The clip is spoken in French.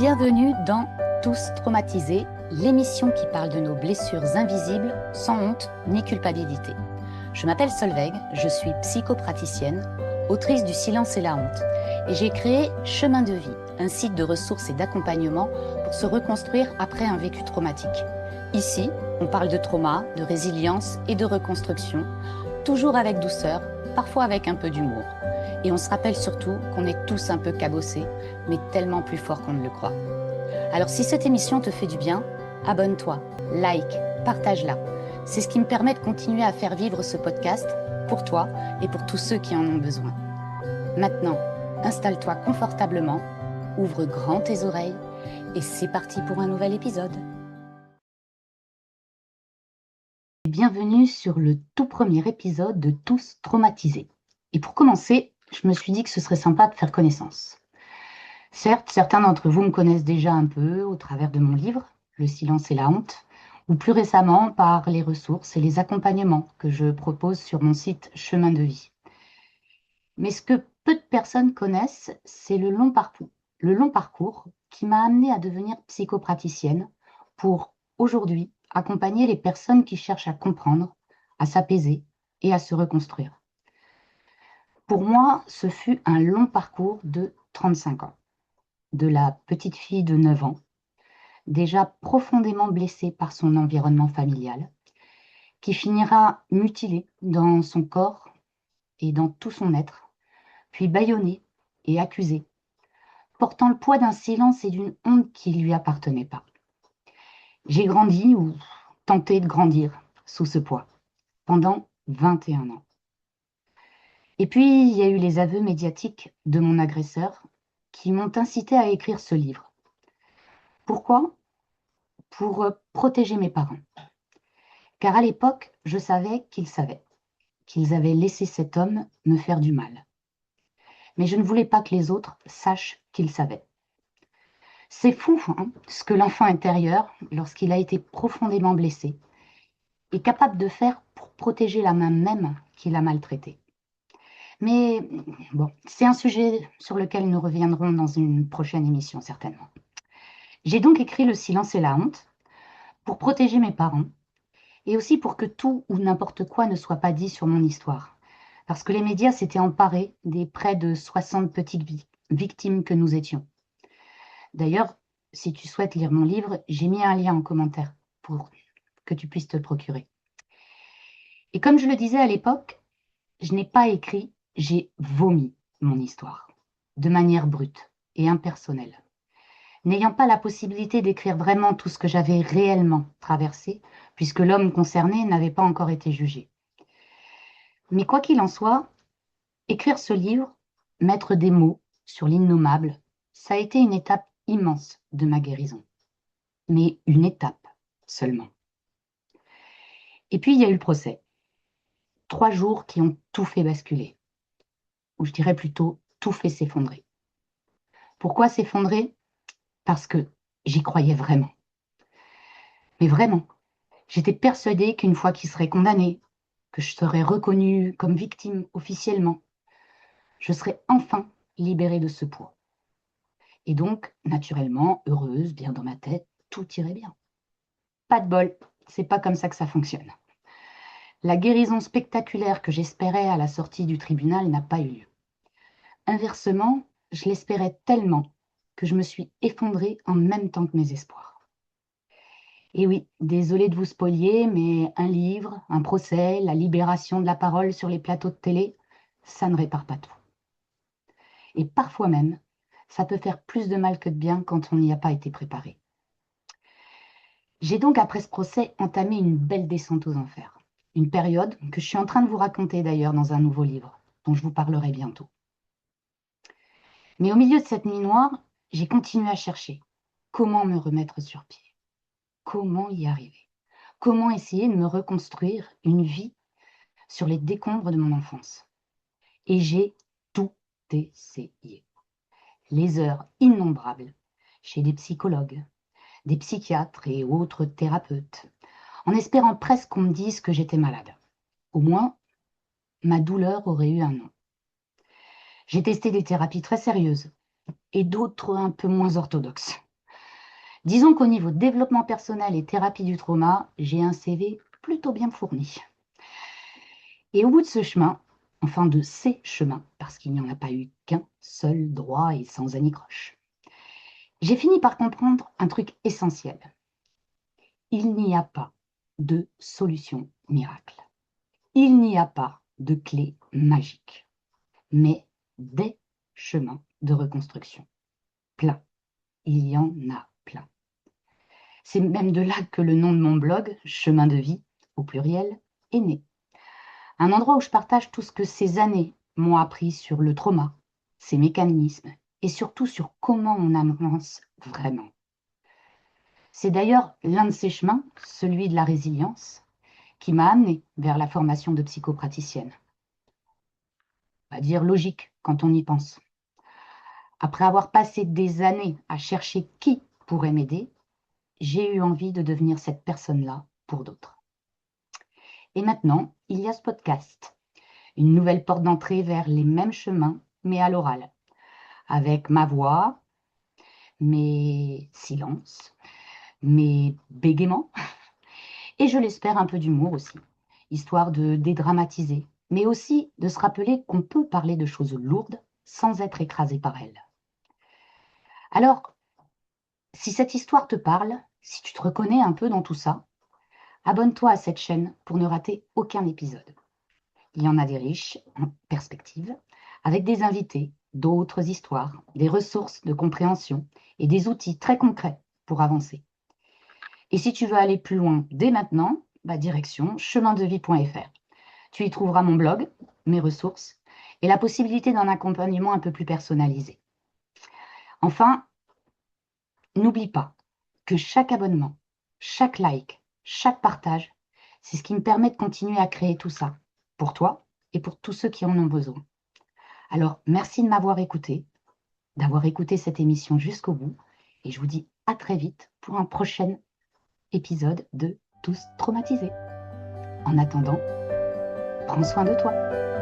Bienvenue dans Tous traumatisés, l'émission qui parle de nos blessures invisibles sans honte ni culpabilité. Je m'appelle Solveig, je suis psychopraticienne, autrice du Silence et la honte, et j'ai créé Chemin de vie, un site de ressources et d'accompagnement pour se reconstruire après un vécu traumatique. Ici, on parle de trauma, de résilience et de reconstruction, toujours avec douceur, parfois avec un peu d'humour. Et on se rappelle surtout qu'on est tous un peu cabossés, mais tellement plus forts qu'on ne le croit. Alors si cette émission te fait du bien, abonne-toi, like, partage-la. C'est ce qui me permet de continuer à faire vivre ce podcast pour toi et pour tous ceux qui en ont besoin. Maintenant, installe-toi confortablement, ouvre grand tes oreilles et c'est parti pour un nouvel épisode. Bienvenue sur le tout premier épisode de Tous traumatisés. Et pour commencer, je me suis dit que ce serait sympa de faire connaissance. Certes, certains d'entre vous me connaissent déjà un peu au travers de mon livre, Le silence et la honte, ou plus récemment par les ressources et les accompagnements que je propose sur mon site Chemin de vie. Mais ce que peu de personnes connaissent, c'est le long parcours qui m'a amenée à devenir psychopraticienne pour aujourd'hui accompagner les personnes qui cherchent à comprendre, à s'apaiser et à se reconstruire. Pour moi, ce fut un long parcours de 35 ans. De la petite fille de 9 ans, déjà profondément blessée par son environnement familial, qui finira mutilée dans son corps et dans tout son être, puis bâillonnée et accusée, portant le poids d'un silence et d'une honte qui ne lui appartenaient pas. J'ai grandi ou tenté de grandir sous ce poids pendant 21 ans. Et puis, il y a eu les aveux médiatiques de mon agresseur qui m'ont incité à écrire ce livre. Pourquoi ? Pour protéger mes parents. Car à l'époque, je savais qu'ils avaient laissé cet homme me faire du mal. Mais je ne voulais pas que les autres sachent qu'ils savaient. C'est fou, ce que l'enfant intérieur, lorsqu'il a été profondément blessé, est capable de faire pour protéger la main même qui l'a maltraité. Mais bon, c'est un sujet sur lequel nous reviendrons dans une prochaine émission, certainement. J'ai donc écrit Le silence et la honte pour protéger mes parents et aussi pour que tout ou n'importe quoi ne soit pas dit sur mon histoire. Parce que les médias s'étaient emparés des près de 60 petites victimes que nous étions. D'ailleurs, si tu souhaites lire mon livre, j'ai mis un lien en commentaire pour que tu puisses te le procurer. Et comme je le disais à l'époque, je n'ai pas écrit, j'ai vomi mon histoire, de manière brute et impersonnelle. N'ayant pas la possibilité d'écrire vraiment tout ce que j'avais réellement traversé, puisque l'homme concerné n'avait pas encore été jugé. Mais quoi qu'il en soit, écrire ce livre, mettre des mots sur l'innommable, ça a été une étape immense de ma guérison. Mais une étape seulement. Et puis il y a eu le procès. 3 jours qui ont tout fait basculer. Ou je dirais plutôt tout fait s'effondrer. Pourquoi s'effondrer ? Parce que j'y croyais vraiment. Mais vraiment, j'étais persuadée qu'une fois qu'il serait condamné, que je serais reconnue comme victime officiellement, je serais enfin libérée de ce poids. Et donc, naturellement, heureuse, bien dans ma tête, tout irait bien. Pas de bol, c'est pas comme ça que ça fonctionne. La guérison spectaculaire que j'espérais à la sortie du tribunal n'a pas eu lieu. Inversement, je l'espérais tellement que je me suis effondrée en même temps que mes espoirs. Et oui, désolée de vous spolier, mais un livre, un procès, la libération de la parole sur les plateaux de télé, ça ne répare pas tout. Et parfois même, ça peut faire plus de mal que de bien quand on n'y a pas été préparé. J'ai donc, après ce procès, entamé une belle descente aux enfers. Une période que je suis en train de vous raconter d'ailleurs dans un nouveau livre, dont je vous parlerai bientôt. Mais au milieu de cette nuit noire, j'ai continué à chercher comment me remettre sur pied, comment y arriver, comment essayer de me reconstruire une vie sur les décombres de mon enfance. Et j'ai tout essayé. Les heures innombrables chez des psychologues, des psychiatres et autres thérapeutes, en espérant presque qu'on me dise que j'étais malade. Au moins, ma douleur aurait eu un nom. J'ai testé des thérapies très sérieuses et d'autres un peu moins orthodoxes. Disons qu'au niveau développement personnel et thérapie du trauma, j'ai un CV plutôt bien fourni. Et au bout de ce chemin, enfin de ces chemins, parce qu'il n'y en a pas eu qu'un seul droit et sans anicroche, j'ai fini par comprendre un truc essentiel. Il n'y a pas de solution miracle. Il n'y a pas de clé magique, mais des chemins de reconstruction. Plein. Il y en a plein. C'est même de là que le nom de mon blog, Chemin de vie, au pluriel, est né. Un endroit où je partage tout ce que ces années m'ont appris sur le trauma, ses mécanismes, et surtout sur comment on avance vraiment. C'est d'ailleurs l'un de ces chemins, celui de la résilience, qui m'a amené vers la formation de psychopraticienne. On va dire logique quand on y pense. Après avoir passé des années à chercher qui pourrait m'aider, j'ai eu envie de devenir cette personne-là pour d'autres. Et maintenant, il y a ce podcast, une nouvelle porte d'entrée vers les mêmes chemins, mais à l'oral, avec ma voix, mes silences, mes bégaiements, et je l'espère un peu d'humour aussi, histoire de dédramatiser, mais aussi de se rappeler qu'on peut parler de choses lourdes sans être écrasé par elles. Alors, si cette histoire te parle, si tu te reconnais un peu dans tout ça, abonne-toi à cette chaîne pour ne rater aucun épisode. Il y en a des riches en perspectives, avec des invités, d'autres histoires, des ressources de compréhension et des outils très concrets pour avancer. Et si tu veux aller plus loin dès maintenant, direction chemindevie.fr. Tu y trouveras mon blog, mes ressources et la possibilité d'un accompagnement un peu plus personnalisé. Enfin, n'oublie pas que chaque abonnement, chaque like, chaque partage, c'est ce qui me permet de continuer à créer tout ça, pour toi et pour tous ceux qui en ont besoin. Alors, merci de m'avoir écouté, d'avoir écouté cette émission jusqu'au bout, et je vous dis à très vite pour un prochain épisode de Tous traumatisés. En attendant, prends soin de toi.